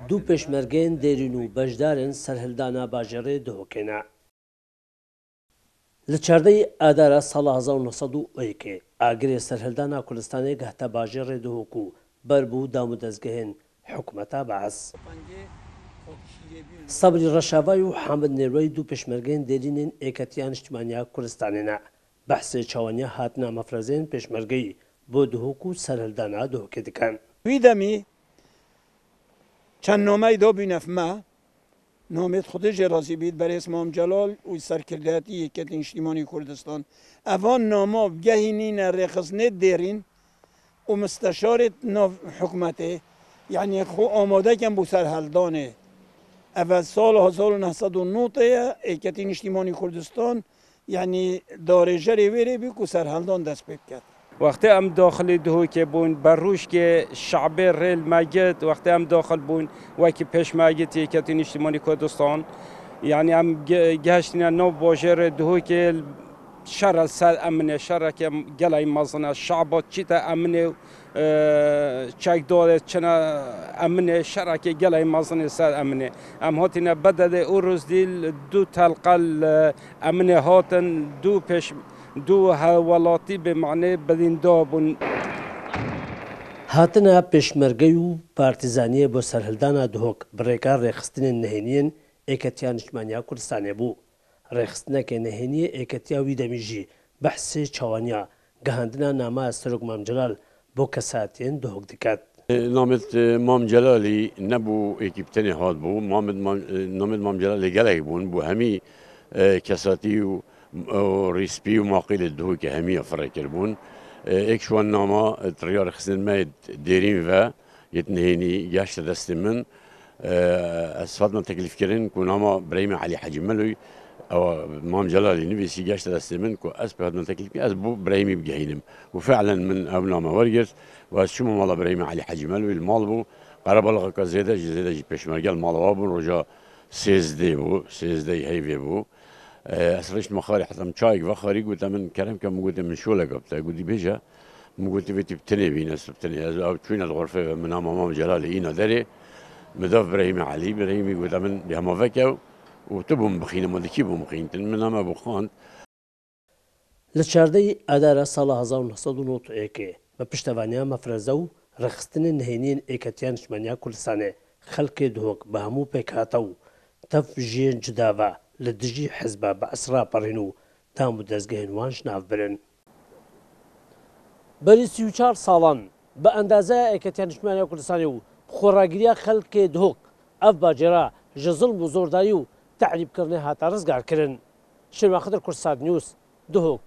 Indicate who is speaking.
Speaker 1: دوو پێشمەرگەیان دێرین و بەشدارن سەرهەلدانا باژێڕێ دهۆکێنە. لە چاردەی ئادارە ساڵە 1901 ئاگرێ سەرهەلدانا کوردستانê گهتە باژێڕێ دهۆک و بەربوو دام و دەستگەهێن حکومەتا بەعەس. سەبری ڕەشاڤای و حامد نێروەی دوو پێشمەرگەیان دێرینên ئێکەتییا نیشتیمانیا کوردستانێنە بەحسێ چاوەنیا هاتنە مەفرەزێن پێشمەرگەی بۆ دهۆک و سەرهەلدانا دهۆکێ دەکەن.
Speaker 2: وی دەمی چەند نۆمای دۆبووینە فما نامێت خودێژێ ڕازی بیت بەرێز مام جەلال و سەرکردایەتی یەکێتی نیشتیمانی کوردستان ئەڤان نامە بگەهینینە ڕێخستنێ دێرین و مستەشارێت ناو حکومەتێ یعنی خۆ ئامادەکەن بۆ سەرهەلدانێ ئەڤە ساڵ 1990 یەکێتی نیشتیمانی کوردستان یعنی دارێژەرێ وێرێ بی و سەرهەلدان دەست پێ بکات.
Speaker 3: وقتی ام داخل دهوکه بون بروش که شعبه ریل ماجد وقتی ام داخل بون وکی پیش ماجد یکتی نیشتیمانی کردستان یعنی ام گشتینا نو باجر دهوکه شر سر امنه شر که گلای مزنه شعبات چیتا امنه چک داره چنا امنه شر که گلای مزنه سر امنه ام هاتینا بدل او روز دیل دو تلقل امنه هاتن دو پیش دو هەواڵاتی بێمانێ بەدیندا بوون.
Speaker 1: هاتنە پێشمەرگەی و پارتیزانیە بۆ سەرهەلدانا دهۆک بڕێکار ڕێخستنên نهێنیên ئێکەتیا نیشتیمانیا کوردستانê بوو. ڕێخستنەکە نهێنیە ئێکەتیا وی دەمیژی بەحسێ چاوەنیا گەهاندنا نامە سەرۆک مام جەلال بۆ کەساتیان دهۆک دەکات.
Speaker 4: نامێت مام جەلالی نەبوو ئێکیبتنێ هات بوو نامێت مام جەلالی گەلێک بوون بۆ هەمی کەساتی و ریسپی و ماقیل دهوک همی افراد بون ایک شوان نامه تریار خزن مید دیرین و یت نهینی گشت دست من از فاطمه تکلیف کردن که نامه برایم علی حجی ملوی او مام جلالی نویسی گشت دست من که از فاطمه تکلیف از بو برایمی بجهینم و فعلا من او نامه ورگرد و از شما مال برایم علی حجی ملوی المال بو قرب الغا کزیده جزیده جی پشمرگل مال وابون رجا 13 هیوی بو أسرشت مخاري حتى مشايك وخاري قلت من كلام كم قلت من شو لقبته قلت بيجا قلت بيتي بتني بيناس بتني أو شوين الغرفة من أمام جلال إينا دري مداف إبراهيم علي إبراهيم قلت من بهم فكوا وتبهم بخينا ما دكيبهم بخين من أما بخان.
Speaker 1: لشاردي أدار صلاة 1991 بپشتوانیا مفرزه و رخصتن نهینین ئێکەتیان نیشتیمانیا کوردستانê خەڵکێ دهۆک بە هەموو پێکهاتە و تەف ژیان جداوە لە دژی حزبە بەعەس ڕاپەڕین و دام و دەستگەهێن وانش ناوبرن. بەری 34 ساڵان بە ئەندازە ئێکەتیان نیشتیمانیا کوردستانê و خۆڕاگیریە خەڵکێ دهۆک ئەف باجێرا ji زڵم و زۆرداری و تەعریبکردنê هاتە ڕزگارکردن. شێرماخدر کورساد نیوز دهۆک.